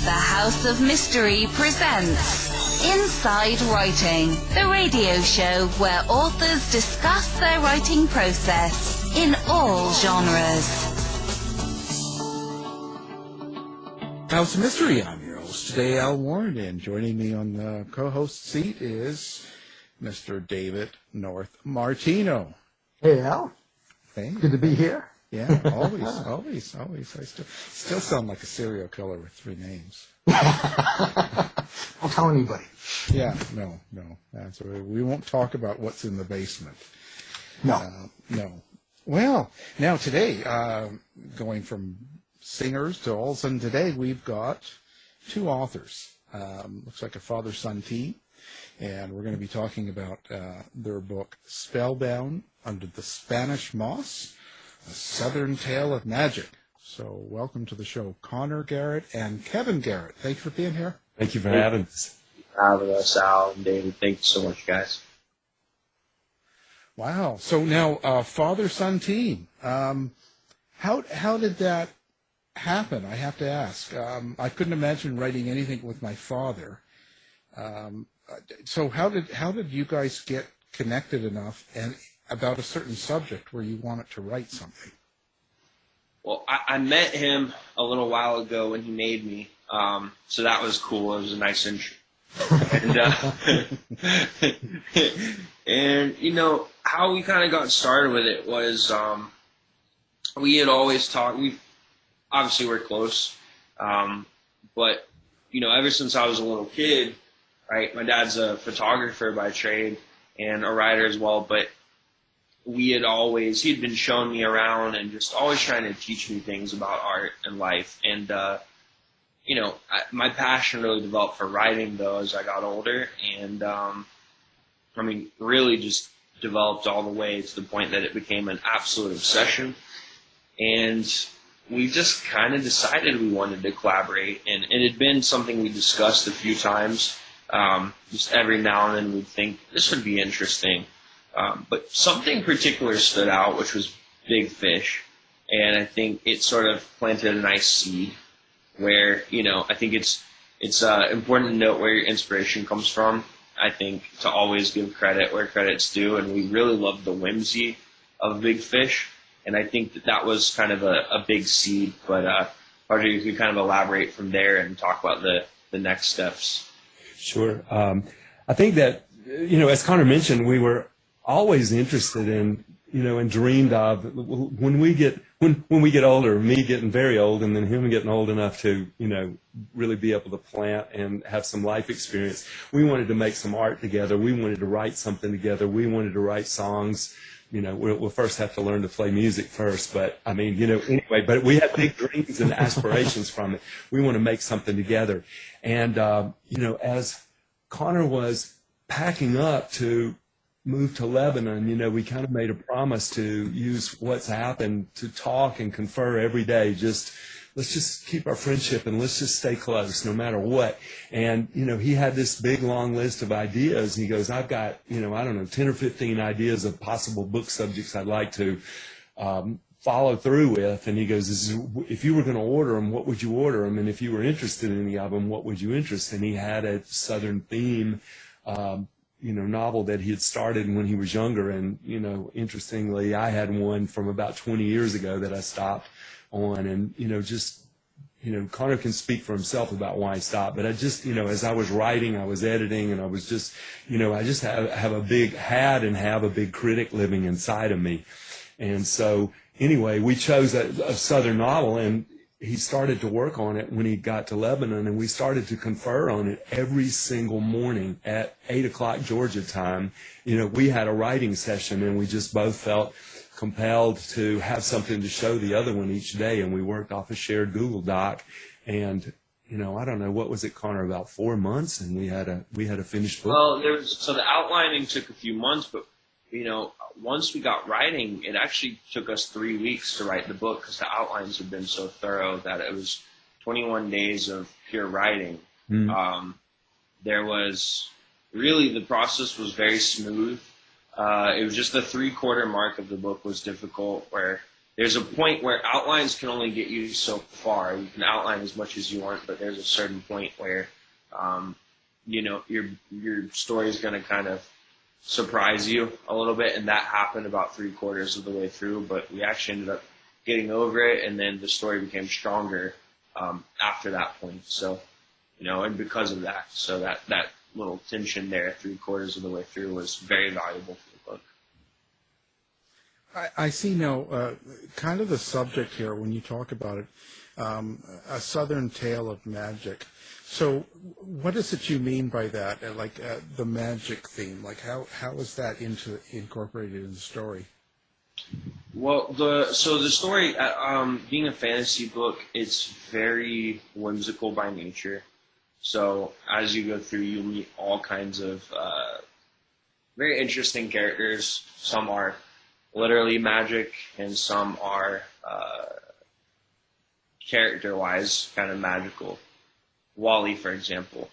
The House of Mystery presents Inside Writing, the radio show where authors discuss their writing process in all genres. House of Mystery, I'm your host today, Al Warren, and joining me on the co-host seat is Mr. David North Martino. Hey, Al. Hey. Good to be here. Yeah, always. I still sound like a serial killer with three names. Don't tell anybody. Yeah, no. That's right. We won't talk about what's in the basement. No. No. Well, now today, going from singers to all of a sudden today, we've got two authors. Looks like a father-son team. And we're going to be talking about their book, Spellbound, Under the Spanish Moss, A Southern Tale of Magic. So welcome to the show, Connor Garrett and Kevin Garrett. Thank you for being here. Thank you for having us. Having us, Al and David. Thank you so much, guys. Wow. So now, father-son team. How did that happen? I have to ask. I couldn't imagine writing anything with my father. So how did you guys get connected enough and about a certain subject where you wanted to write something? Well, I met him a little while ago when he made me, so that was cool. It was a nice intro. And you know, how we kind of got started with it was we had always talked. We obviously were close, but you know, ever since I was a little kid, right? My dad's a photographer by trade and a writer as well, but he'd been showing me around and just always trying to teach me things about art and life. And, you know, my passion really developed for writing, though, as I got older. And, really just developed all the way to the point that it became an absolute obsession. And we just kind of decided we wanted to collaborate. And it had been something we discussed a few times. Just every now and then we'd think, this would be interesting. But something particular stood out, which was big fish. And I think it sort of planted a nice seed where, you know, I think it's important to note where your inspiration comes from. I think to always give credit where credit's due. And we really loved the whimsy of big fish. And I think that was kind of a big seed. But Roger, you could kind of elaborate from there and talk about the next steps. Sure. I think that, you know, as Connor mentioned, we were always interested in, you know, and dreamed of when we get older, me getting very old and then him getting old enough to, you know, really be able to plant and have some life experience. We wanted to make some art together. We wanted to write something together. We wanted to write songs. You know, we'll first have to learn to play music first, but I mean, you know, anyway, but we had big dreams and aspirations from it. We want to make something together. And, you know, as Connor was packing up to move to Lebanon, you know, we kind of made a promise to use what's happened to talk and confer every day. Let's just keep our friendship and let's just stay close no matter what. And, you know, he had this big, long list of ideas. He goes, I've got, you know, I don't know, 10 or 15 ideas of possible book subjects I'd like to follow through with. And he goes, if you were going to order them, what would you order them? And if you were interested in any of them, what would you interest? And he had a Southern theme, you know, novel that he had started when he was younger. And, you know, interestingly, I had one from about 20 years ago that I stopped on. And, you know, just, you know, Connor can speak for himself about why he stopped. But I just, you know, as I was writing, I was editing, and I was just, you know, I just have a big critic living inside of me. And so, anyway, we chose a Southern novel, and he started to work on it when he got to Lebanon, and we started to confer on it every single morning at 8 o'clock Georgia time. You know, we had a writing session, and we just both felt compelled to have something to show the other one each day, and we worked off a shared Google Doc. And, you know, I don't know, what was it, Connor, about 4 months, and we had a finished book? Well, so the outlining took a few months, but, you know, once we got writing, it actually took us 3 weeks to write the book because the outlines had been so thorough that it was 21 days of pure writing. Mm. There was really, the process was very smooth. It was just the 3-quarter mark of the book was difficult, where there's a point where outlines can only get you so far. You can outline as much as you want, but there's a certain point where, you know, your story is going to kind of surprise you a little bit, and that happened about 3/4 of the way through. But we actually ended up getting over it, and then the story became stronger after that point. So, you know, and because of that, so that little tension there 3/4 of the way through was very valuable for the book. I see now kind of the subject here when you talk about it, a Southern tale of magic. So what is it you mean by that? The magic theme, like how is that incorporated in the story? Well, the story, being a fantasy book, it's very whimsical by nature. So as you go through, you meet all kinds of very interesting characters. Some are literally magic, and some are character-wise kind of magical. Wally, for example.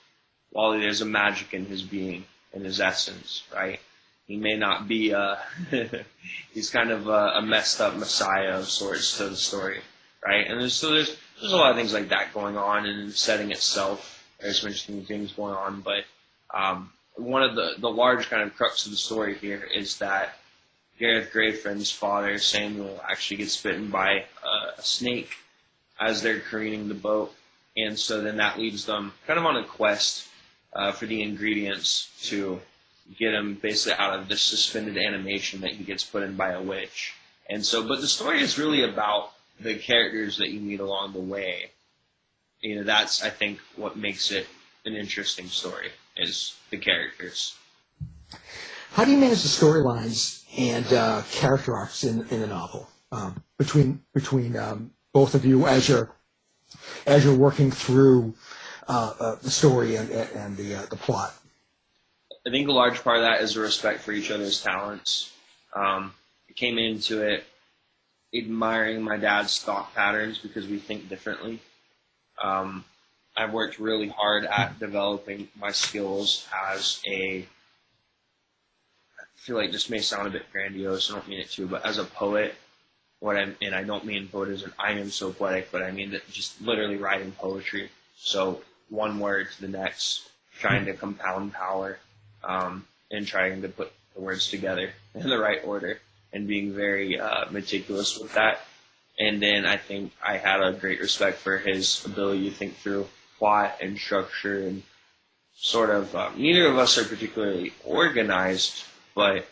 Wally, there's a magic in his being, in his essence, right? He may not be he's kind of a messed up messiah of sorts to the story, right? And there's a lot of things like that going on, and in the setting itself, there's some interesting things going on. But one of the large kind of crux of the story here is that Gareth Greyfin's father, Samuel, actually gets bitten by a snake as they're careening the boat. And so then that leads them kind of on a quest for the ingredients to get him basically out of this suspended animation that he gets put in by a witch. And so, but the story is really about the characters that you meet along the way. You know, that's, I think, what makes it an interesting story, is the characters. How do you manage the storylines and character arcs in the novel between both of you as you're working through the story and the plot? I think a large part of that is a respect for each other's talents. I came into it admiring my dad's thought patterns because we think differently. I've worked really hard at developing my skills as I feel like this may sound a bit grandiose, I don't mean it to, but as a poet, and I don't mean poet as in I am so poetic, but I mean that just literally writing poetry. So one word to the next, trying to compound power, and trying to put the words together in the right order, and being very meticulous with that. And then I think I had a great respect for his ability to think through plot and structure, and sort of neither of us are particularly organized, but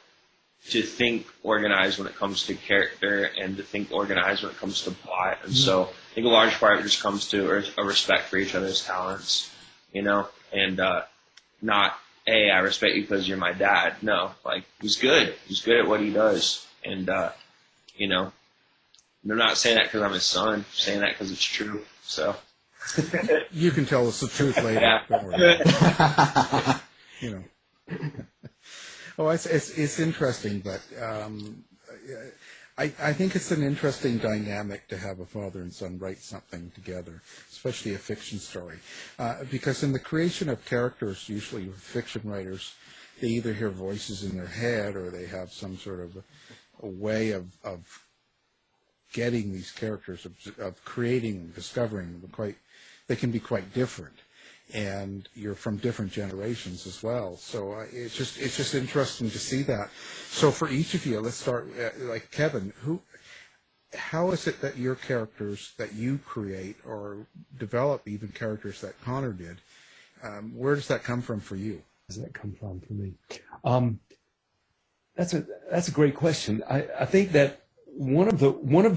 to think organized when it comes to character and to think organized when it comes to plot. And so I think a large part of it just comes to a respect for each other's talents, you know, and not, hey, I respect you because you're my dad. No, like, he's good. He's good at what he does. And, you know, I'm not saying that because I'm his son. I'm saying that because it's true. So You can tell us the truth later. Yeah. Don't worry. You know. Oh, it's interesting, but I think it's an interesting dynamic to have a father and son write something together, especially a fiction story, because in the creation of characters, usually with fiction writers, they either hear voices in their head or they have some sort of a way of getting these characters, of creating and discovering them. They can be quite different, and you're from different generations as well. So it's just interesting to see that. So for each of you, let's start like Kevin. How is it that your characters that you create or develop, even characters that Connor did, where does that come from for you? Where does that come from for me? That's a great question. I think that one of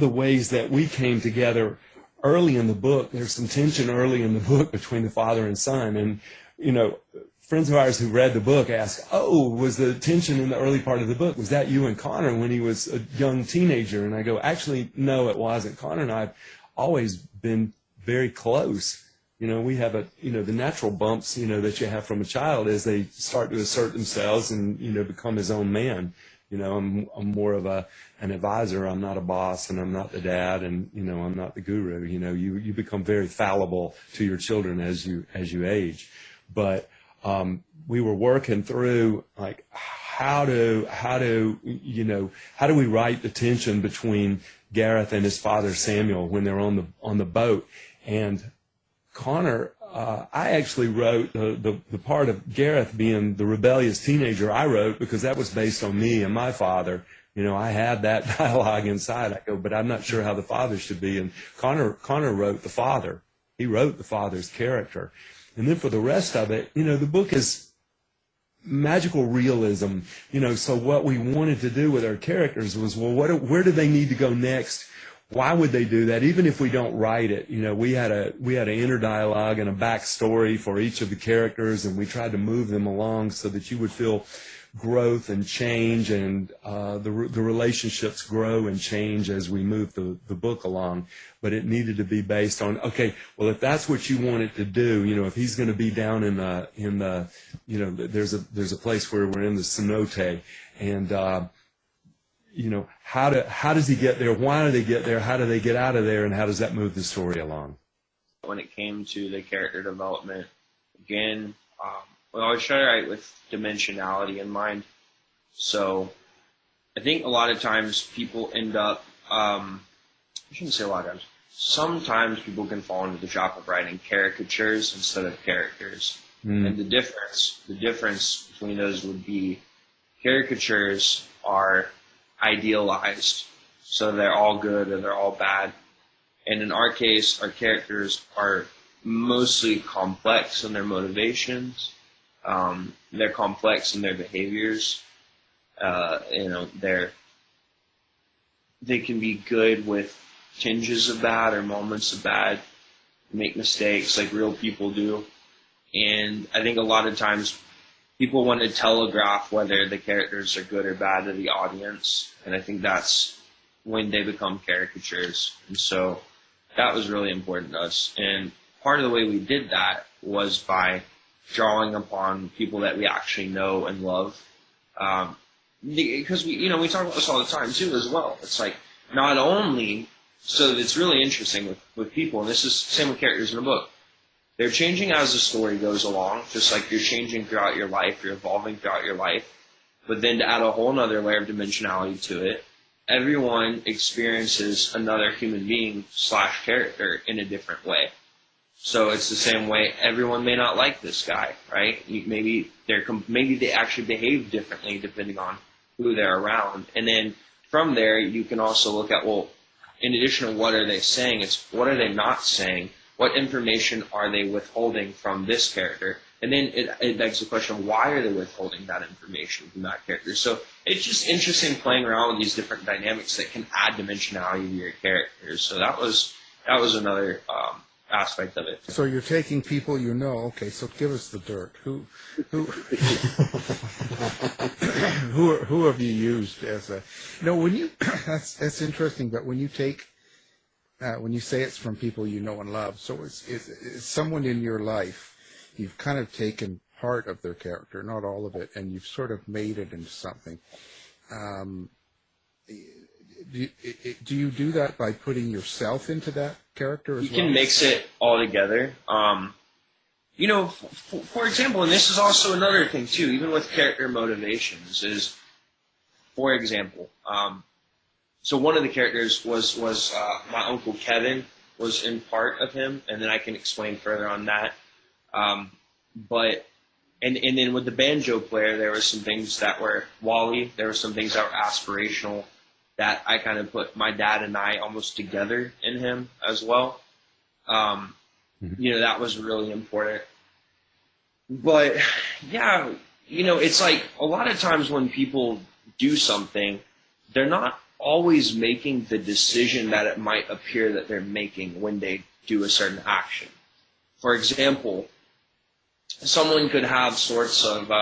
the ways that we came together early in the book, there's some tension early in the book between the father and son. And, you know, friends of ours who read the book ask, oh, was the tension in the early part of the book, was that you and Connor when he was a young teenager? And I go, actually, no, it wasn't. Connor and I have always been very close. You know, we have the natural bumps, that you have from a child as they start to assert themselves and, become his own man. I'm more of an advisor. I'm not a boss, and I'm not the dad, and, I'm not the guru. You become very fallible to your children as you age. But we were working through, like, how do we write the tension between Gareth and his father Samuel when they're on the boat? And Connor, I actually wrote the part of Gareth being the rebellious teenager. I wrote because that was based on me and my father. I had that dialogue inside. I go, but I'm not sure how the father should be. And Connor wrote the father. He wrote the father's character. And then for the rest of it, the book is magical realism. So what we wanted to do with our characters was, well, where do they need to go next? Why would they do that? Even if we don't write it, we had an inner dialogue and a backstory for each of the characters, and we tried to move them along so that you would feel growth and change, and the relationships grow and change as we move the book along. But it needed to be based on, okay, well, if that's what you want it to do, if he's going to be down in the there's a place where we're in the cenote, and how does he get there? Why do they get there? How do they get out of there? And how does that move the story along? When it came to the character development, again, we always try to write with dimensionality in mind. So I think a lot of times people end up, I shouldn't say a lot of times, sometimes people can fall into the trap of writing caricatures instead of characters. And the difference between those would be caricatures are idealized, so they're all good or they're all bad. And in our case, our characters are mostly complex in their motivations. They're complex in their behaviors. They can be good with tinges of bad or moments of bad, make mistakes like real people do. And I think a lot of times people want to telegraph whether the characters are good or bad to the audience, and I think that's when they become caricatures. And so that was really important to us. And part of the way we did that was by drawing upon people that we actually know and love. Because we talk about this all the time too as well. It's like not only, so it's really interesting with people, and this is the same with characters in a book. They're changing as the story goes along, just like you're changing throughout your life, you're evolving throughout your life. But then to add a whole other layer of dimensionality to it, everyone experiences another human being / character in a different way. So it's the same way everyone may not like this guy, right? Maybe they actually behave differently depending on who they're around. And then from there, you can also look at, well, in addition to what are they saying, it's what are they not saying? What information are they withholding from this character? And then it begs the question, why are they withholding that information from that character? So it's just interesting playing around with these different dynamics that can add dimensionality to your characters. So that was another aspect of it. So you're taking people okay, so give us the dirt. Who who have you used as a, when you, that's interesting, but when you take, when you say it's from people you know and love, so it's someone in your life, you've kind of taken part of their character, not all of it, and you've sort of made it into something. Do you do that by putting yourself into that character as well? You can mix it all together. For example, and this is also another thing too, even with character motivations, is, for example, so one of the characters was my uncle Kevin was in part of him, and then I can explain further on that. But then with the banjo player, there were some things that were Wally. There were some things that were aspirational that I kind of put my dad and I almost together in him as well. That was really important. But yeah, it's like a lot of times when people do something, they're not always making the decision that it might appear that they're making when they do a certain action. For example, someone could have sorts of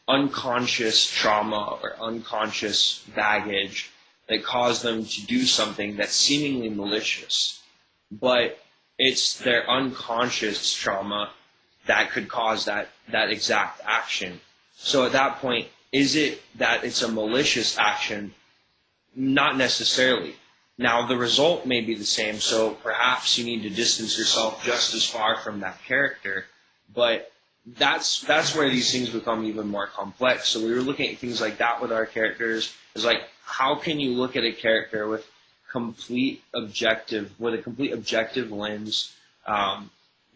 unconscious trauma or unconscious baggage that cause them to do something that's seemingly malicious, but it's their unconscious trauma that could cause that exact action. So at that point, is it that it's a malicious action? Not necessarily. Now, the result may be the same, so perhaps you need to distance yourself just as far from that character, but that's where these things become even more complex. So we were looking at things like that with our characters. It's like, how can you look at a character with a complete objective lens?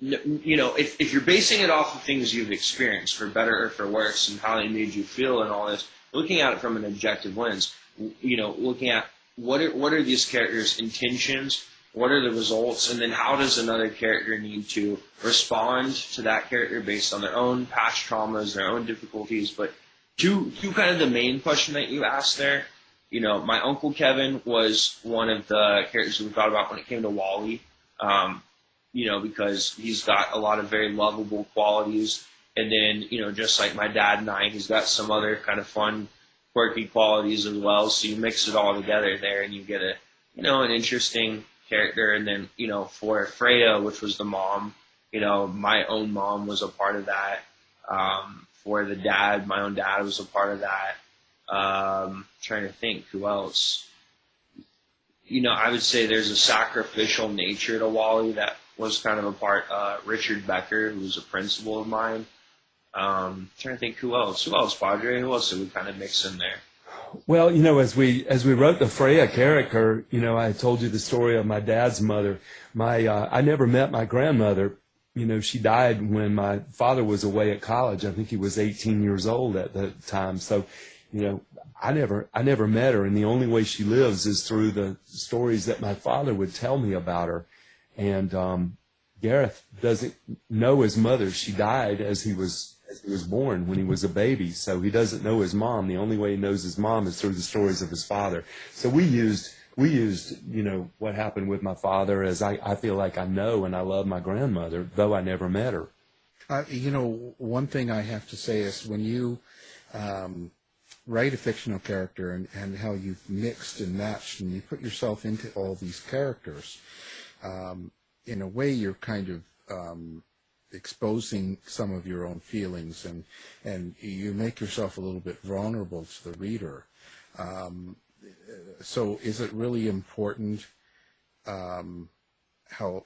If you're basing it off of things you've experienced, for better or for worse, and how they made you feel and all this, looking at it from an objective lens, looking at what are these characters' intentions, what are the results, and then how does another character need to respond to that character based on their own past traumas, their own difficulties. But to kind of the main question that you asked there, my Uncle Kevin was one of the characters we thought about when it came to Wally, because he's got a lot of very lovable qualities. And then, just like my dad and I, he's got some other kind of fun, quirky qualities as well. So you mix it all together there and you get an interesting character. And then, for Freya, which was the mom, my own mom was a part of that. For the dad, my own dad was a part of that. Trying to think who else. I would say there's a sacrificial nature to Wally that was kind of a part. Richard Becker, who was a principal of mine. Trying to think who else, Padre? Who else did we kind of mix in there? Well, as we wrote the Freya character, I told you the story of my dad's mother. I never met my grandmother. She died when my father was away at college. I think he was 18 years old at the time. So, I never met her, and the only way she lives is through the stories that my father would tell me about her. And Gareth doesn't know his mother. She died as he was born, when he was a baby, so he doesn't know his mom. The only way he knows his mom is through the stories of his father. So we used what happened with my father, as I feel like I know and I love my grandmother, though I never met her. One thing I have to say is, when you write a fictional character and how you've mixed and matched and you put yourself into all these characters, in a way you're kind of exposing some of your own feelings, and you make yourself a little bit vulnerable to the reader. So is it really important how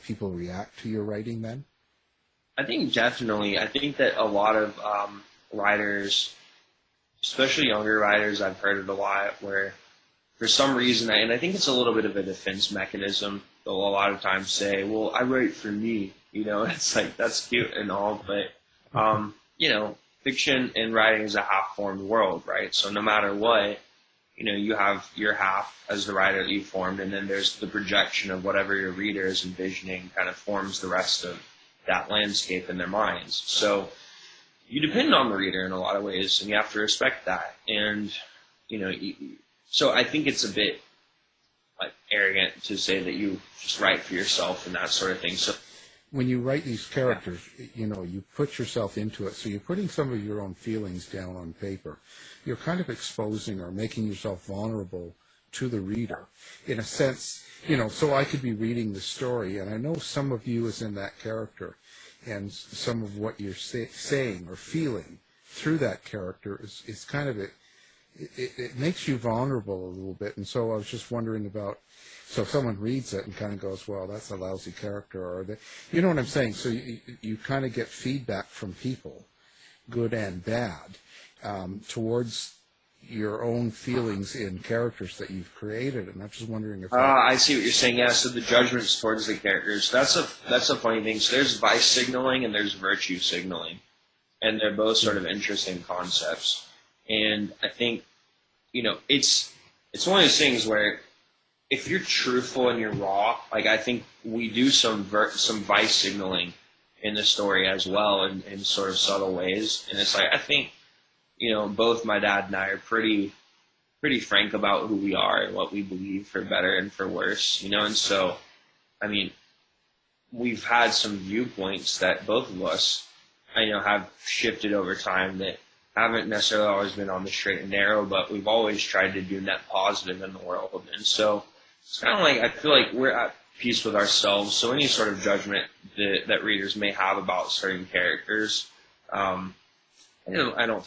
people react to your writing then? I think definitely. I think that a lot of writers, especially younger writers, I've heard it a lot, where for some reason, and I think it's a little bit of a defense mechanism, they'll a lot of times say, well, I write for me. It's like, that's cute and all, but, fiction and writing is a half-formed world, right? So no matter what, you have your half as the writer that you formed, and then there's the projection of whatever your reader is envisioning kind of forms the rest of that landscape in their minds. So you depend on the reader in a lot of ways, and you have to respect that. And, so I think it's a bit arrogant to say that you just write for yourself and that sort of thing. So when you write these characters, you put yourself into it, so you're putting some of your own feelings down on paper. You're kind of exposing or making yourself vulnerable to the reader, in a sense, so I could be reading the story, and I know some of you is in that character, and some of what you're saying or feeling through that character is kind of it makes you vulnerable a little bit. And so I was just wondering about, so if someone reads it and kind of goes, well, that's a lousy character, or you know what I'm saying? So you kind of get feedback from people, good and bad, towards your own feelings in characters that you've created. And I'm just wondering if I see what you're saying. Yeah, so the judgments towards the characters, that's a funny thing. So there's vice signaling and there's virtue signaling, and they're both sort of interesting concepts. And I think, it's one of those things where, if you're truthful and you're raw, I think we do some vice signaling in the story as well, in sort of subtle ways. And it's like, I think, both my dad and I are pretty frank about who we are and what we believe, for better and for worse, and so, I mean, we've had some viewpoints that both of us, have shifted over time, that haven't necessarily always been on the straight and narrow, but we've always tried to do net positive in the world. And so it's kind of like, I feel like we're at peace with ourselves. So any sort of judgment that readers may have about certain characters, I don't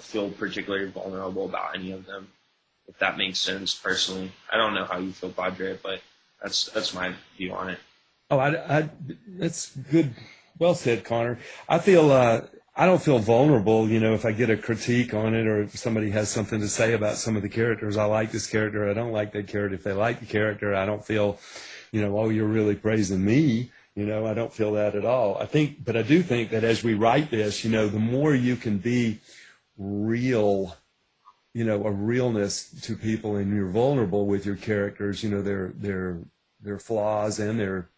feel particularly vulnerable about any of them, if that makes sense personally. I don't know how you feel, Padre, but that's my view on it. Oh, that's Well said, Connor. I feel I don't feel vulnerable, if I get a critique on it or if somebody has something to say about some of the characters. I like this character. I don't like that character. If they like the character, I don't feel, oh, you're really praising me. I don't feel that at all. But I do think that as we write this, the more you can be real, a realness to people, and you're vulnerable with your characters, their flaws and their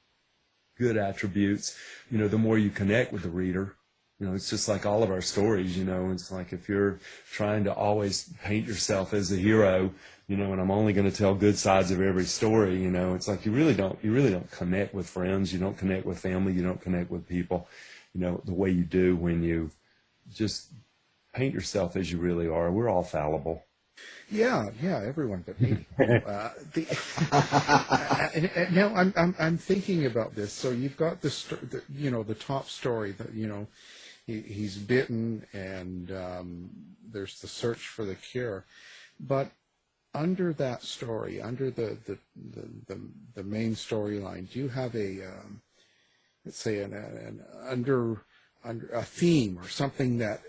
good attributes, the more you connect with the reader. It's just like all of our stories, it's like if you're trying to always paint yourself as a hero, and I'm only going to tell good sides of every story, it's like you really don't connect with friends, you don't connect with family, you don't connect with people, the way you do when you just paint yourself as you really are. We're all fallible. Yeah, everyone but me. Now I'm thinking about this. So you've got the top story that he's bitten, and there's the search for the cure. But under that story, under the main storyline, do you have let's say an under a theme or something that?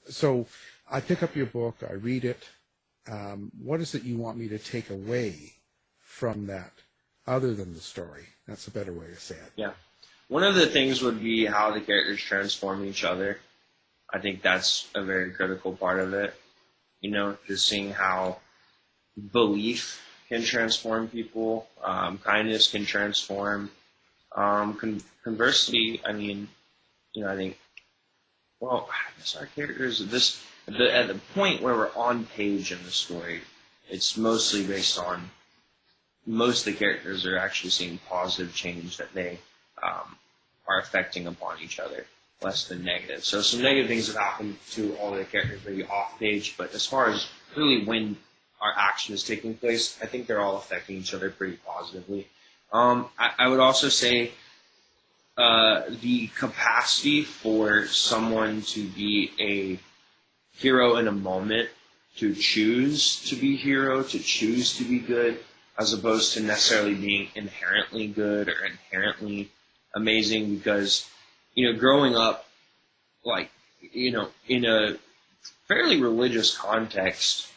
So I pick up your book, I read it. What is it you want me to take away from that, other than the story? That's a better way to say it. Yeah. One of the things would be how the characters transform each other. I think that's a very critical part of it. Just seeing how belief can transform people, kindness can transform. Conversely, I think, I guess our characters, at the point where we're on page in the story, it's mostly based on most of the characters are actually seeing positive change that they are affecting upon each other, less than negative. So some negative things have happened to all of the characters maybe off page, but as far as really when our action is taking place, I think they're all affecting each other pretty positively. I would also say the capacity for someone to be a hero in a moment, to choose to be hero, to choose to be good, as opposed to necessarily being inherently good or inherently amazing. Because, growing up, in a fairly religious context,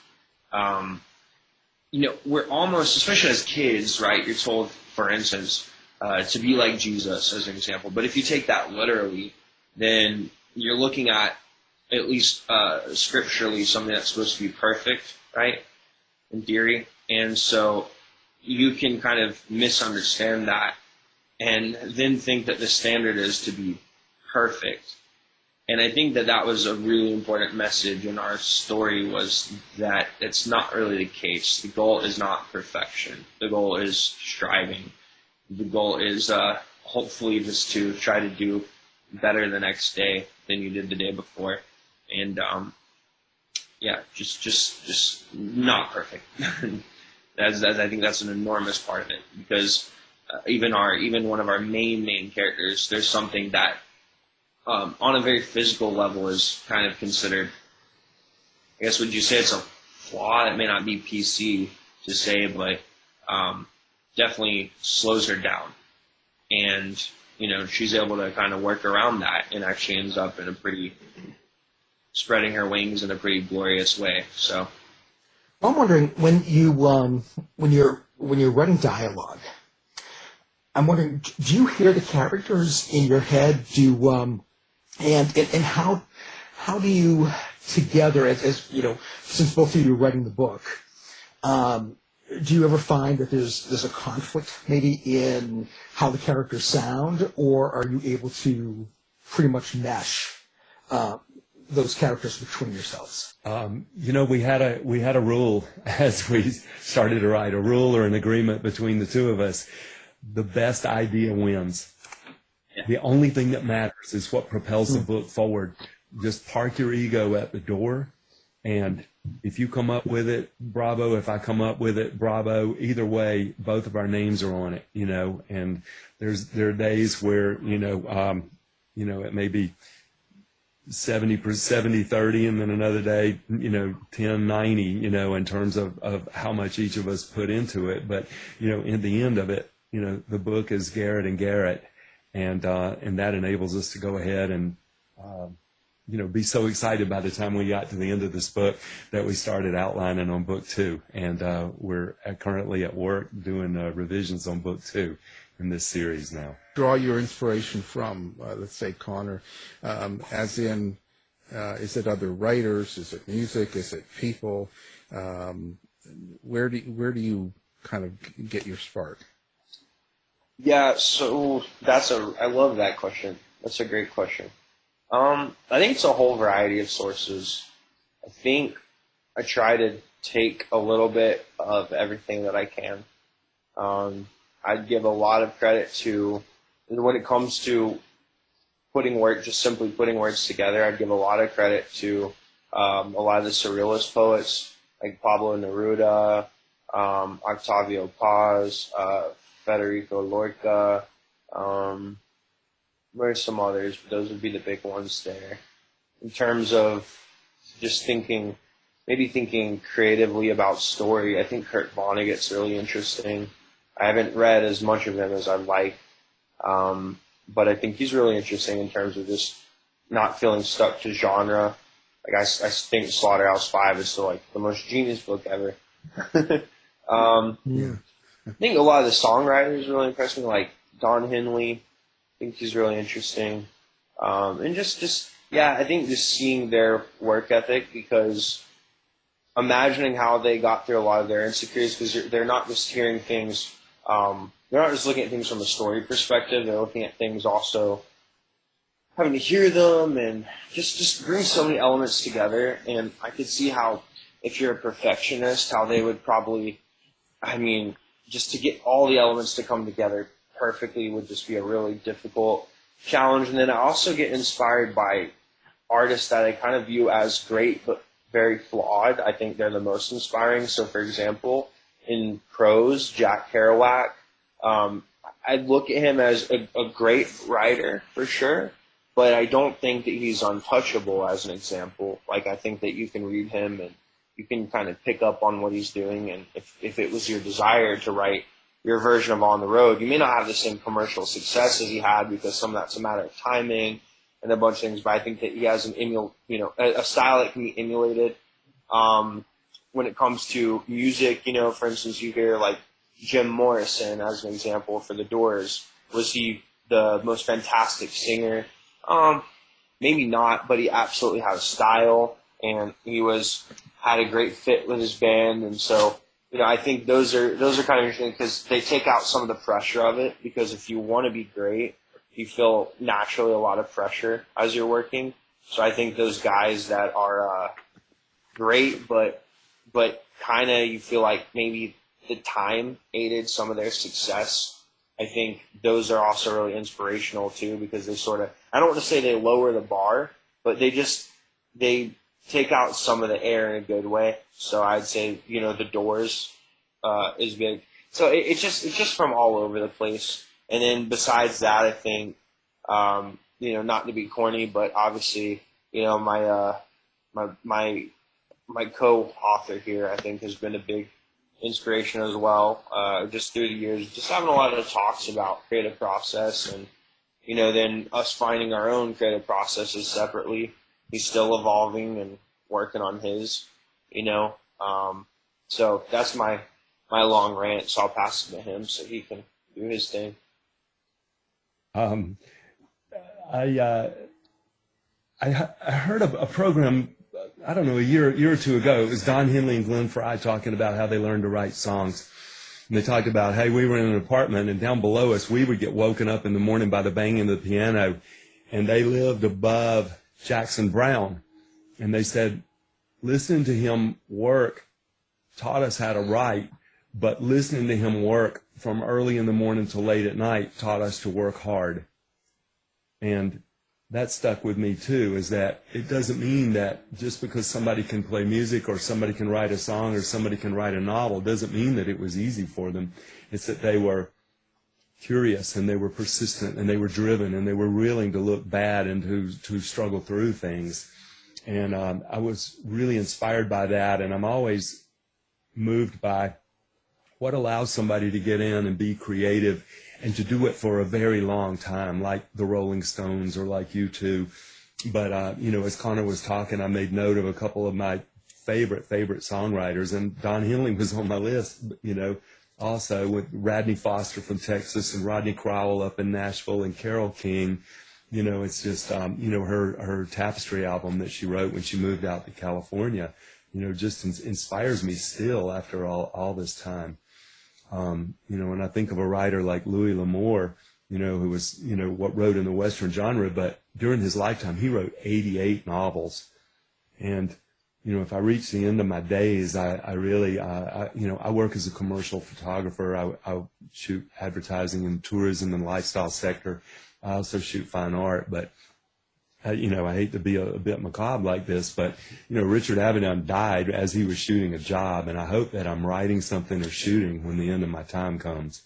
we're almost, especially as kids, right, you're told, for instance, to be like Jesus, as an example. But if you take that literally, then you're looking at least scripturally, something that's supposed to be perfect, right, in theory. And so you can kind of misunderstand that and then think that the standard is to be perfect. And I think that was a really important message in our story, was that it's not really the case. The goal is not perfection. The goal is striving. The goal is hopefully just to try to do better the next day than you did the day before. And just not perfect. I think that's an enormous part of it, because even one of our main characters, there's something that on a very physical level is kind of considered, I guess, would you say it's a flaw? That may not be PC to say, but definitely slows her down. And, she's able to kind of work around that and actually ends up in spreading her wings in a pretty glorious way. So I'm wondering, when you're writing dialogue, I'm wondering, do you hear the characters in your head? And how do you together, as since both of you are writing the book, do you ever find that there's a conflict maybe in how the characters sound, or are you able to pretty much mesh those characters between yourselves? We had a rule as we started to write, a rule or an agreement between the two of us. The best idea wins. Yeah. The only thing that matters is what propels the book forward. Just park your ego at the door, and if you come up with it, bravo. If I come up with it, bravo. Either way, both of our names are on it, and there are days where, it may be 70-30, and then another day, 10-90, in terms of how much each of us put into it. But, in the end of it, the book is Garrett and Garrett, and that enables us to go ahead and be so excited by the time we got to the end of this book that we started outlining on book 2, and we're currently at work doing revisions on book 2 in this series now. Draw your inspiration from, let's say, Connor, as in, is it other writers? Is it music? Is it people? Where do you kind of get your spark? Yeah, so I love that question. That's a great question. I think it's a whole variety of sources. I think I try to take a little bit of everything that I can. I'd give a lot of credit to, when it comes to simply putting words together, I'd give a lot of credit to a lot of the surrealist poets, like Pablo Neruda, Octavio Paz, Federico Lorca, there's some others, but those would be the big ones there. In terms of just thinking creatively about story, I think Kurt Vonnegut's really interesting. I haven't read as much of him as I'd like, but I think he's really interesting in terms of just not feeling stuck to genre. Like I think Slaughterhouse-5 is still like the most genius book ever. Yeah. I think a lot of the songwriters really impress me, like Don Henley. I think he's really interesting. And I think just seeing their work ethic, because imagining how they got through a lot of their insecurities, because they're not just hearing things, they're not just looking at things from a story perspective, they're looking at things also having to hear them, and just bring so many elements together. And I could see how, if you're a perfectionist, how they would probably, just to get all the elements to come together perfectly would just be a really difficult challenge. And then I also get inspired by artists that I kind of view as great but very flawed. I think they're the most inspiring. So, for example, in prose, Jack Kerouac, I look at him as a great writer for sure, but I don't think that he's untouchable as an example. Like, I think that you can read him and you can kind of pick up on what he's doing. And if it was your desire to write your version of On the Road, you may not have the same commercial success as he had, because some of that's a matter of timing and a bunch of things. But I think that he has a style that can be emulated. When it comes to music, for instance, you hear like Jim Morrison as an example for the Doors. Was he the most fantastic singer? Maybe not, but he absolutely had a style, and he had a great fit with his band. And so, I think those are kind of interesting, because they take out some of the pressure of it, because if you want to be great, you feel naturally a lot of pressure as you're working. So I think those guys that are great, but kind of you feel like maybe the time aided some of their success, I think those are also really inspirational too, because they sort of, I don't want to say they lower the bar, but they take out some of the air in a good way. So I'd say, the Doors is big. So it's just from all over the place. And then besides that, I think, not to be corny, but obviously, my co-author here, I think, has been a big inspiration as well. Just through the years, just having a lot of talks about creative process, and, then us finding our own creative processes separately. He's still evolving and working on his, so that's my long rant. So I'll pass it to him so he can do his thing. I heard a program, I don't know, a year or two ago. It was Don Henley and Glenn Frey talking about how they learned to write songs. And they talked about, hey, we were in an apartment, and down below us, we would get woken up in the morning by the banging of the piano, and they lived above Jackson Browne. And they said, listening to him work taught us how to write, but listening to him work from early in the morning till late at night taught us to work hard. And that stuck with me too, is that it doesn't mean that just because somebody can play music or somebody can write a song or somebody can write a novel doesn't mean that it was easy for them. It's that they were curious and they were persistent and they were driven and they were willing to look bad and to struggle through things. And I was really inspired by that, and I'm always moved by what allows somebody to get in and be creative and to do it for a very long time, like the Rolling Stones or like U2. But, you know, as Connor was talking, I made note of a couple of my favorite songwriters, and Don Henley was on my list, you know, also with Radney Foster from Texas and Rodney Crowell up in Nashville and Carole King. You know, it's just, you know, her Tapestry album that she wrote when she moved out to California, you know, just inspires me still after all this time. You know, when I think of a writer like Louis L'Amour, you know, who was, you know, what wrote in the Western genre, but during his lifetime, he wrote 88 novels. And, you know, if I reach the end of my days, I really, you know, I work as a commercial photographer. I shoot advertising and tourism and lifestyle sector. I also shoot fine art, but, you know, I hate to be a bit macabre like this, but, you know, Richard Avedon died as he was shooting a job, and I hope that I'm writing something or shooting when the end of my time comes.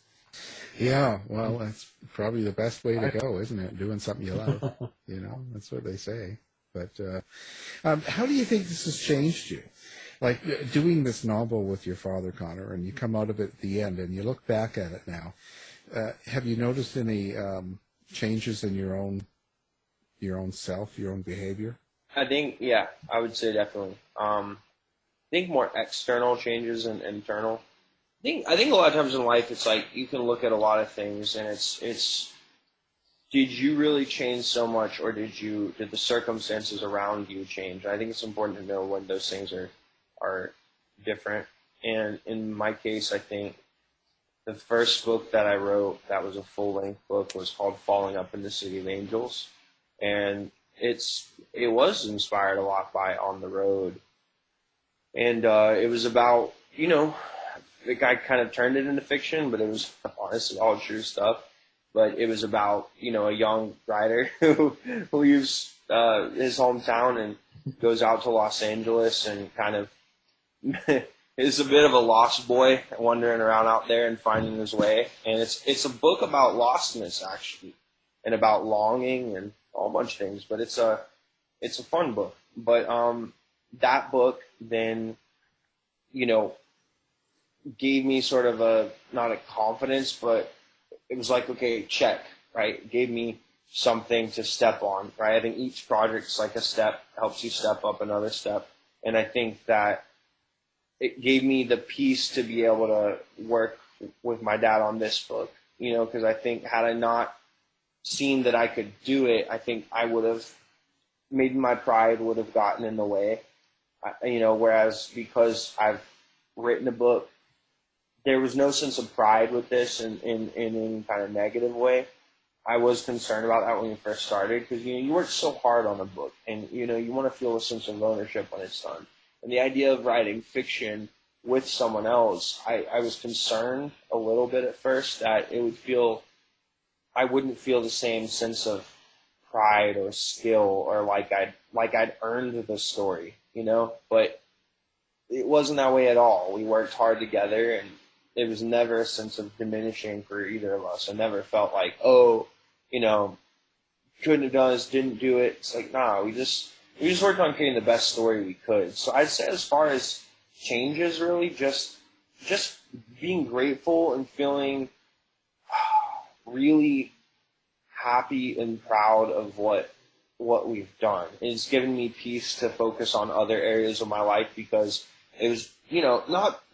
Yeah, well, that's probably the best way to go, isn't it? Doing something you love. You know, that's what they say. But how do you think this has changed you? Like doing this novel with your father, Connor, and you come out of it at the end and you look back at it now. Have you noticed any changes in your own self, your own behavior? I think, yeah, I would say definitely. I think more external changes than internal. I think a lot of times in life, it's like you can look at a lot of things, and it's did you really change so much, or did the circumstances around you change? I think it's important to know when those things are different. And in my case, I think the first book that I wrote that was a full-length book was called Falling Up in the City of Angels, and it was inspired a lot by On the Road, and it was about, you know, the guy kind of turned it into fiction, but it was honestly all true stuff. But it was about, you know, a young writer who leaves his hometown and goes out to Los Angeles and kind of is a bit of a lost boy wandering around out there and finding his way. And it's a book about lostness, actually, and about longing and a whole bunch of things. But it's a fun book. But that book then, you know, gave me sort of not a confidence, but it was like, okay, check, right? It gave me something to step on, right? I think each project's like a step, helps you step up another step. And I think that it gave me the peace to be able to work with my dad on this book, you know, because I think had I not seen that I could do it, I think I would have, maybe my pride would have gotten in the way, you know, whereas because I've written a book, there was no sense of pride with this in any kind of negative way. I was concerned about that when we first started because, you know, you work so hard on a book and, you know, you want to feel a sense of ownership when it's done. And the idea of writing fiction with someone else, I was concerned a little bit at first that I wouldn't feel the same sense of pride or skill or like I'd earned the story, you know, but it wasn't that way at all. We worked hard together, and it was never a sense of diminishing for either of us. I never felt like, oh, you know, couldn't have done this, didn't do it. It's like, nah, we just worked on creating the best story we could. So I'd say as far as changes, really, just being grateful and feeling really happy and proud of what we've done. It's given me peace to focus on other areas of my life because it was, you know,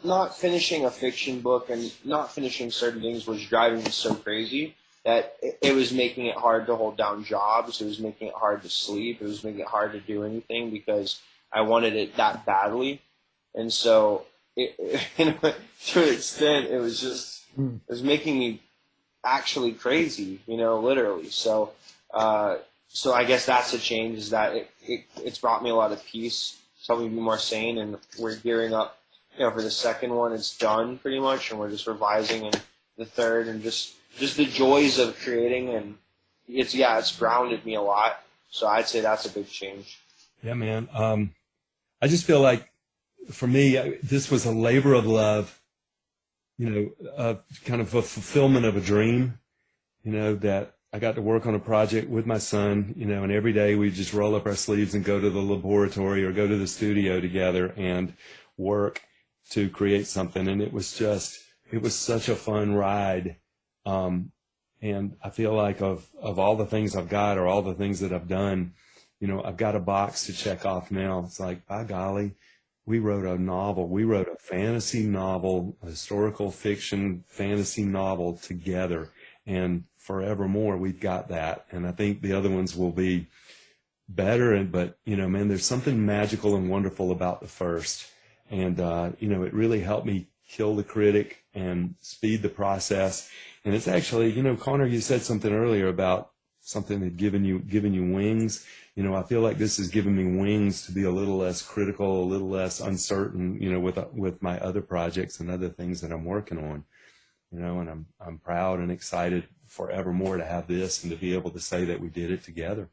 not finishing a fiction book and not finishing certain things was driving me so crazy that it was making it hard to hold down jobs. It was making it hard to sleep. It was making it hard to do anything because I wanted it that badly. And so to an extent, it was making me actually crazy, you know, literally. So I guess that's a change, is that it's brought me a lot of peace. It's helped me be more sane, and we're gearing up, you know, for the second one. It's done pretty much, and we're just revising in the third, and just the joys of creating, and it's grounded me a lot. So I'd say that's a big change. Yeah, man. I just feel like for me, this was a labor of love, you know, kind of a fulfillment of a dream, you know, that I got to work on a project with my son, you know, and every day we just roll up our sleeves and go to the laboratory or go to the studio together and work to create something. And it was such a fun ride. And I feel like of all the things I've got or all the things that I've done, you know, I've got a box to check off now. It's like, by golly, we wrote a novel. We wrote a fantasy novel, a historical fiction fantasy novel together. And forevermore, we've got that. And I think the other ones will be better. But, you know, man, there's something magical and wonderful about the first. And, you know, it really helped me kill the critic and speed the process. And it's actually, you know, Connor, you said something earlier about something that given you wings. You know, I feel like this has given me wings to be a little less critical, a little less uncertain, you know, with my other projects and other things that I'm working on. You know, and I'm proud and excited forevermore to have this and to be able to say that we did it together.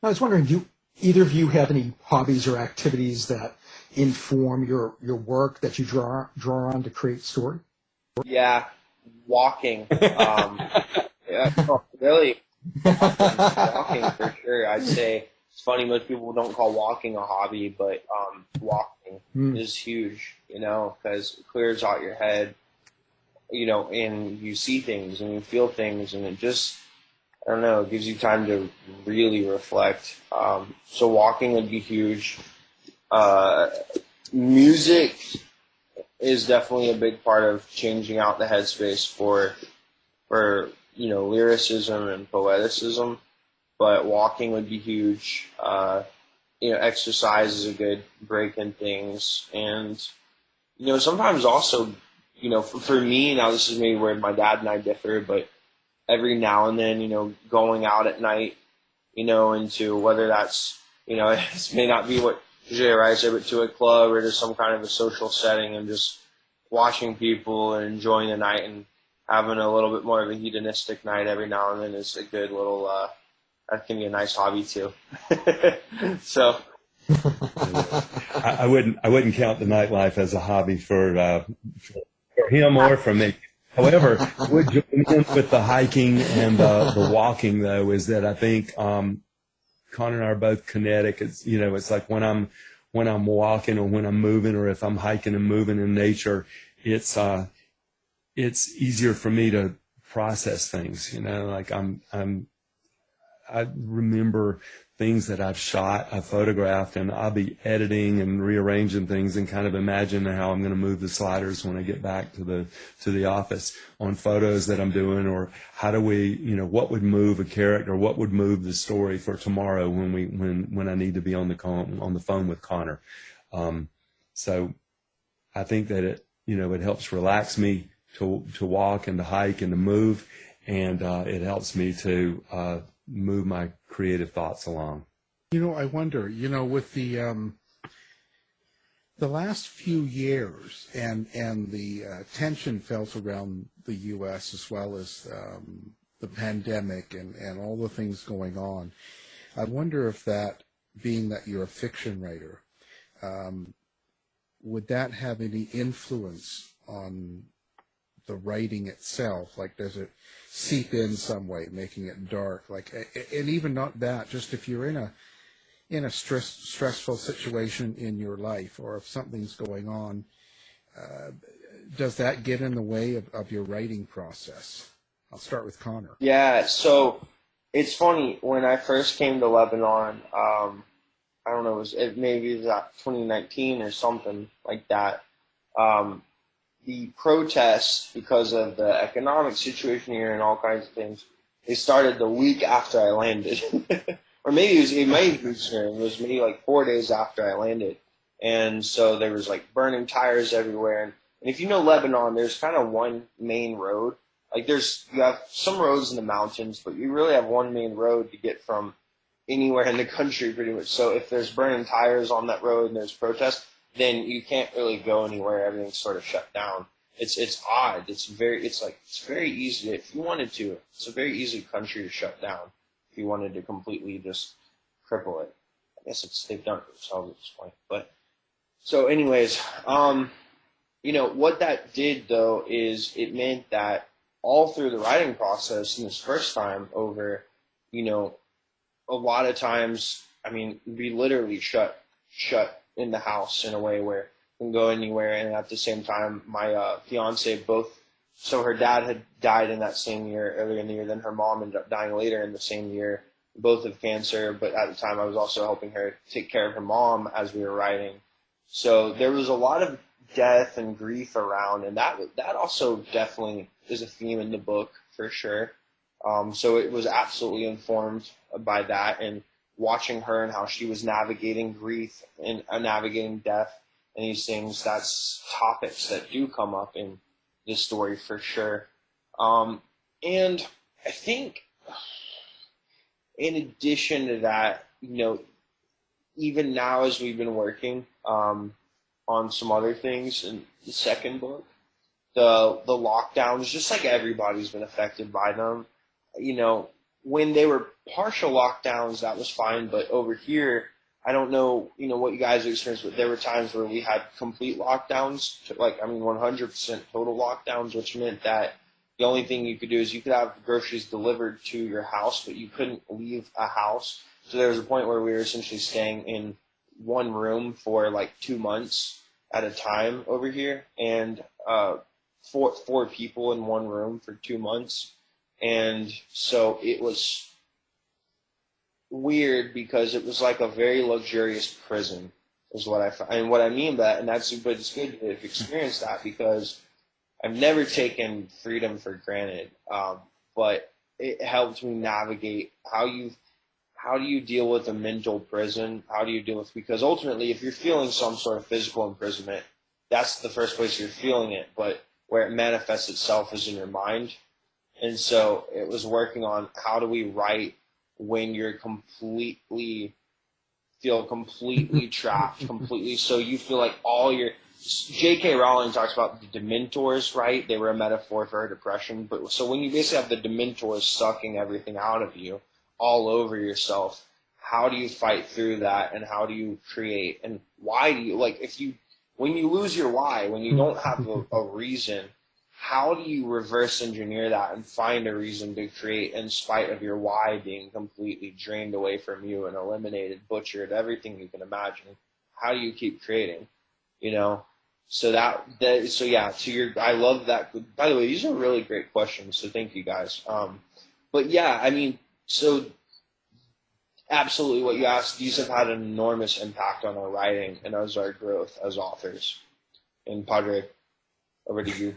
I was wondering, do either of you have any hobbies or activities that inform your work that you draw on to create story? Yeah, walking. Yeah, really, walking for sure. I'd say it's funny, most people don't call walking a hobby, but walking is huge, you know, because it clears out your head, you know, and you see things and you feel things, and it just, I don't know, it gives you time to really reflect. So walking would be huge. Music is definitely a big part of changing out the headspace for you know, lyricism and poeticism, but walking would be huge. You know, exercise is a good break in things, and you know, sometimes also, you know, for me, now this is maybe where my dad and I differ, but every now and then, you know, going out at night, you know, into whether that's, you know, it may not be what usually arrives there, but to a club or to some kind of a social setting, and just watching people and enjoying the night and having a little bit more of a hedonistic night every now and then is a good little, that can be a nice hobby too. So. I wouldn't count the nightlife as a hobby for him or for me. However, would join in with the hiking and the walking, though, is that I think Connor and I are both kinetic. It's, you know, it's like when I'm walking or when I'm moving, or if I'm hiking and moving in nature, it's easier for me to process things. You know, like I remember things that I've shot, I've photographed, and I'll be editing and rearranging things and kind of imagine how I'm going to move the sliders when I get back to the office on photos that I'm doing, or how do we, you know, what would move a character, what would move the story for tomorrow when I need to be on the phone with Connor. So I think that it, you know, it helps relax me to walk and to hike and to move, and it helps me to move my creative thoughts along. You know, I wonder, you know, with the last few years and the tension felt around the U.S. as well as the pandemic and all the things going on, I wonder if that, being that you're a fiction writer, would that have any influence on the writing itself? Like, does it seep in some way, making it dark? Like, and even not that, just if you're in a stressful situation in your life, or if something's going on, does that get in the way of your writing process? I'll start with Connor. Yeah, so it's funny, when I first came to Lebanon, I don't know, maybe it was 2019 or something like that. The protests, because of the economic situation here and all kinds of things, they started the week after I landed. Or maybe it was maybe like 4 days after I landed. And so there was like burning tires everywhere. And if you know Lebanon, there's kind of one main road. Like you have some roads in the mountains, but you really have one main road to get from anywhere in the country pretty much. So if there's burning tires on that road and there's protests, then you can't really go anywhere. Everything's sort of shut down. It's odd. It's very easy. If you wanted to, it's a very easy country to shut down. If you wanted to completely just cripple it. I guess they've done it themselves at this point. But so anyways, you know, what that did though is it meant that all through the writing process in this first time over, you know, a lot of times, I mean, we literally shut in the house in a way where we can go anywhere, and at the same time, my fiance both so her dad had died in that same year, earlier in the year. Then her mom ended up dying later in the same year, both of cancer. But at the time, I was also helping her take care of her mom as we were writing. So there was a lot of death and grief around, and that also definitely is a theme in the book for sure. So it was absolutely informed by that, and watching her and how she was navigating grief and navigating death and these things. That's topics that do come up in this story for sure. And I think in addition to that, even now as we've been working on some other things in the second book, the lockdowns, just like everybody's been affected by them. When they were partial lockdowns, that was fine. But over here, I don't know, what you guys experienced, but there were times where we had complete lockdowns, 100% total lockdowns, which meant that the only thing you could do is you could have groceries delivered to your house, but you couldn't leave a house. So there was a point where we were essentially staying in one room for 2 months at a time over here, and four people in one room for 2 months. And so it was weird because it was like a very luxurious prison is what I found. And what I mean by that, but it's good to have experienced that because I've never taken freedom for granted. But it helped me navigate how do you deal with a mental prison? How do you deal with, because ultimately if you're feeling some sort of physical imprisonment, that's the first place you're feeling it, but where it manifests itself is in your mind. And so it was working on how do we write when you're completely trapped, completely. So you feel like J.K. Rowling talks about the Dementors, right? They were a metaphor for her depression. But so when you basically have the Dementors sucking everything out of you, all over yourself, how do you fight through that, and how do you create, and why do you, when you lose your why, when you don't have a reason, how do you reverse engineer that and find a reason to create in spite of your why being completely drained away from you and eliminated, butchered, everything you can imagine? How do you keep creating? So I love that. By the way, these are really great questions, so thank you guys. But yeah, so absolutely what you asked, these have had an enormous impact on our writing and as our growth as authors. And Padre, over to you.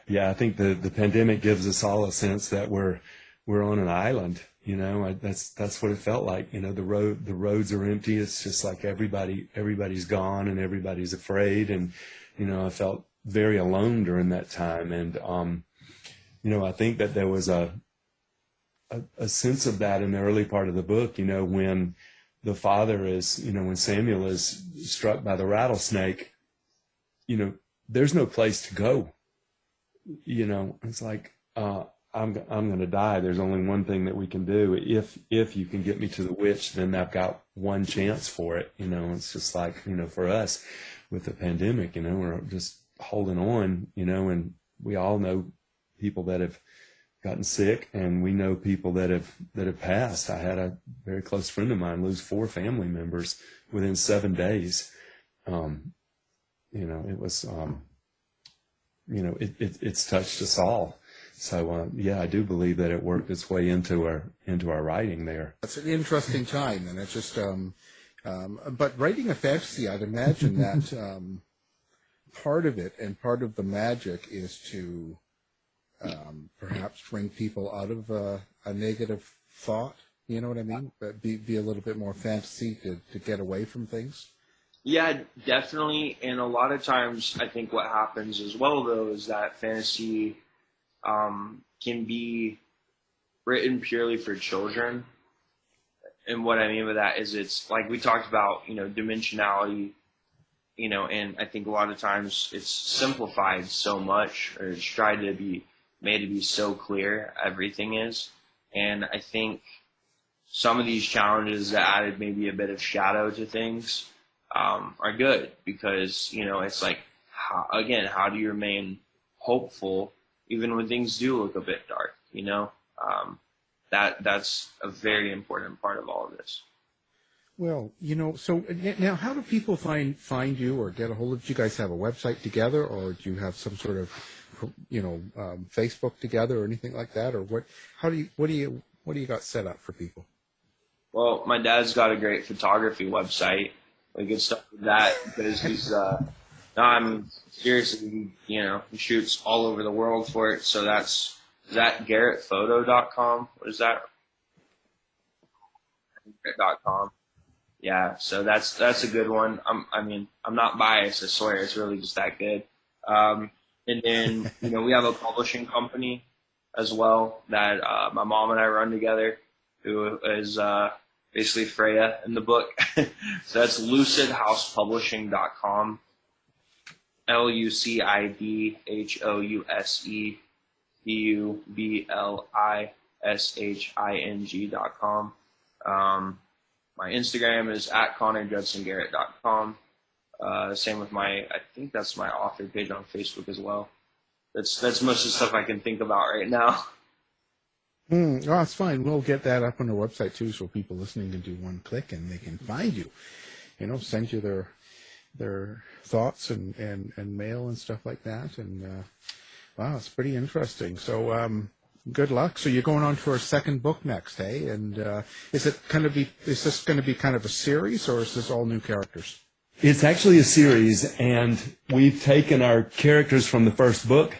Yeah, I think the pandemic gives us all a sense that we're on an island. That's what it felt like. The roads are empty. It's just like everybody's gone and everybody's afraid. And I felt very alone during that time. And I think that there was a sense of that in the early part of the book. When the father is, when Samuel is struck by the rattlesnake, there's no place to go. It's like, I'm going to die. There's only one thing that we can do. If you can get me to the witch, then I've got one chance for it. It's just like, for us with the pandemic, we're just holding on, and we all know people that have gotten sick, and we know people that have passed. I had a very close friend of mine lose 4 family members within 7 days. It was, it's touched us all. So I do believe that it worked its way into our writing there. It's an interesting time, and it's just, but writing a fantasy, I'd imagine that part of it and part of the magic is to perhaps bring people out of a negative thought. You know what I mean? But be a little bit more fantasy to get away from things. Yeah, definitely. And a lot of times, I think what happens as well, though, is that fantasy can be written purely for children. And what I mean by that is it's like we talked about, dimensionality, and I think a lot of times it's simplified so much, or it's tried to be made to be so clear, everything is. And I think some of these challenges that added maybe a bit of shadow to things are good, because it's like, how do you remain hopeful even when things do look a bit dark? That's a very important part of all of this. Well, so now how do people find you or get a hold of you? Do you guys have a website together, or do you have some sort of Facebook together or anything like that, or what? What do you got set up for people? Well, my dad's got a great photography website. We could start with that because he's seriously, he shoots all over the world for it. So is that GarrettPhoto.com? What is that? Garrett.com. Yeah, so that's a good one. I'm not biased, I swear. It's really just that good. And then, we have a publishing company as well that my mom and I run together, who is basically Freya in the book. So that's lucidhousepublishing.com. LucidHousePublishing.com. My Instagram is @ConnorJudsonGarrett.com. Same with I think that's my author page on Facebook as well. That's most of the stuff I can think about right now. Oh, that's fine. We'll get that up on our website too, so people listening can do one click and they can find you. Send you their thoughts and mail and stuff like that. And wow, it's pretty interesting. So good luck. So you're going on to our second book next, hey? And is this going to be kind of a series, or is this all new characters? It's actually a series, and we've taken our characters from the first book,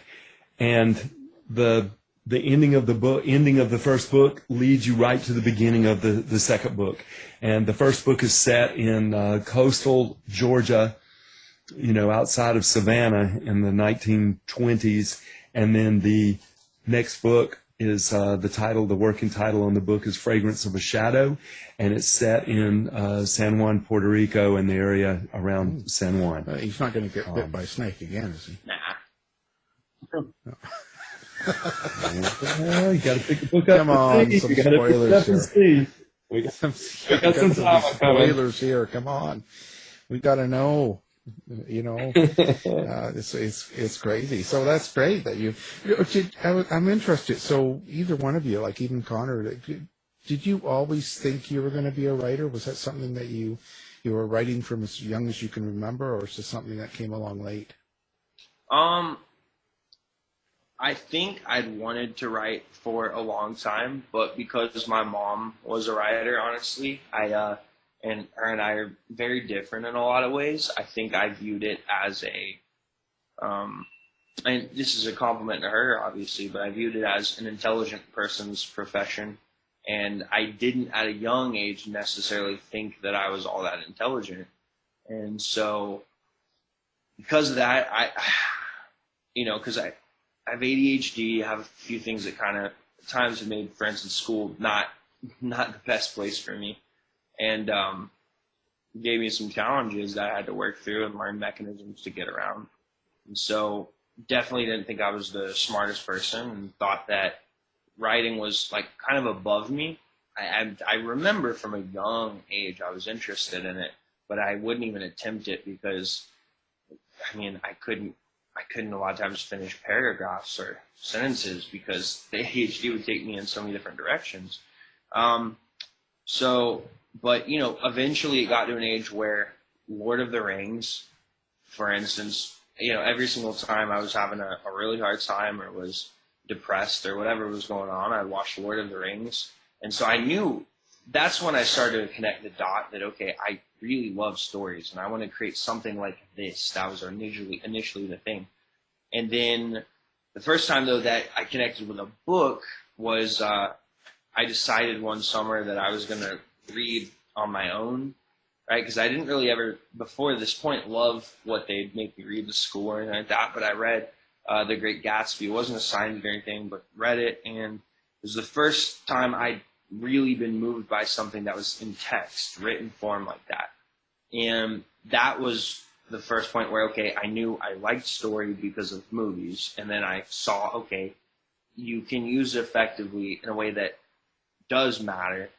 and the ending of the first book leads you right to the beginning of the second book. And the first book is set in coastal Georgia, outside of Savannah in the 1920s. And then the next book is the working title on the book is Fragrance of a Shadow, and it's set in San Juan, Puerto Rico, and the area around San Juan. He's not going to get bit by a snake again, is he? Nah. No. You got to pick the book up. Come on, some spoilers here. We got some spoilers here. Come on, we got to know. It's crazy. So that's great that I'm interested. So either one of you, like even Connor, did you always think you were going to be a writer? Was that something that you were writing from as young as you can remember, or is this something that came along late? I think I'd wanted to write for a long time, but because my mom was a writer, honestly, and her and I are very different in a lot of ways. I think I viewed it as and this is a compliment to her, obviously, but I viewed it as an intelligent person's profession. And I didn't, at a young age, necessarily think that I was all that intelligent. And so, because of that, because I have ADHD, I have a few things that kind of at times have made, for instance, school not the best place for me. And gave me some challenges that I had to work through and learn mechanisms to get around. And so definitely didn't think I was the smartest person, and thought that writing was like kind of above me. I remember from a young age I was interested in it, but I wouldn't even attempt it because, I couldn't a lot of times finish paragraphs or sentences because the ADHD would take me in so many different directions. But, eventually it got to an age where Lord of the Rings, for instance, every single time I was having a really hard time or was depressed or whatever was going on, I'd watch Lord of the Rings. And so I knew that's when I started to connect the dot that, okay, I really love stories and I want to create something like this. That was initially the thing. And then the first time, though, that I connected with a book was I decided one summer that I was going to read on my own, right? Because I didn't really ever, before this point, love what they'd make me read in school or anything like that. But I read The Great Gatsby. It wasn't assigned or anything, but read it. And it was the first time I'd really been moved by something that was in text, written form like that. And that was the first point where, okay, I knew I liked story because of movies. And then I saw, okay, you can use it effectively in a way that does matter.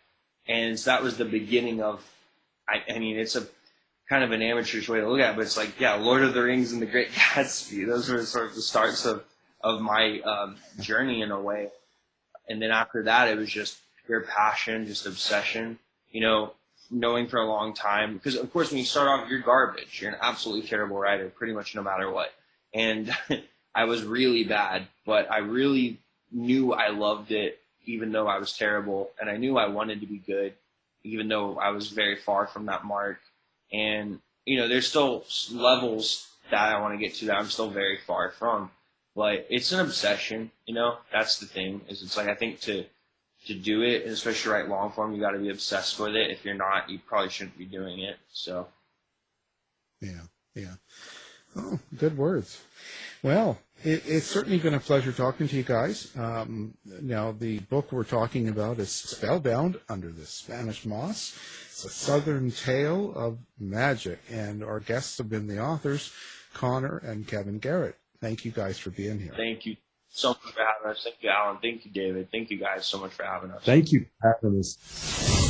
And so that was the beginning of, it's a kind of an amateurish way to look at it, but it's like, yeah, Lord of the Rings and The Great Gatsby. Those were sort of the starts of my journey in a way. And then after that, it was just pure passion, just obsession, knowing for a long time. Because, of course, when you start off, you're garbage. You're an absolutely terrible writer, pretty much no matter what. And I was really bad, but I really knew I loved it, even though I was terrible. And I knew I wanted to be good, even though I was very far from that mark. And, you know, there's still levels that I want to get to that I'm still very far from. But it's an obsession, you know, that's the thing, is it's like, I think to do it, and especially write long form, you got to be obsessed with it. If you're not, you probably shouldn't be doing it. So. Yeah. Oh, good words. Well, it's certainly been a pleasure talking to you guys. Now, the book we're talking about is Spellbound, Under the Spanish Moss. It's a Southern Tale of Magic. And our guests have been the authors, Connor and Kevin Garrett. Thank you guys for being here. Thank you so much for having us. Thank you, Alan. Thank you, David. Thank you guys so much for having us. Thank you for having us.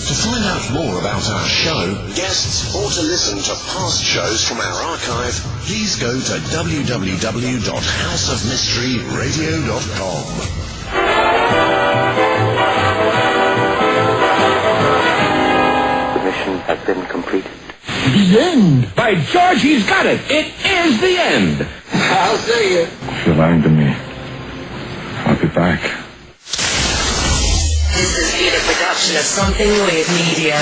To find out more about our show, guests, or to listen to past shows from our archive, please go to www.houseofmysteryradio.com. The mission has been completed. The end! By George, he's got it! It is the end! I'll see you. If you're lying to me, I'll be back. This has been a production of Something Weird Media.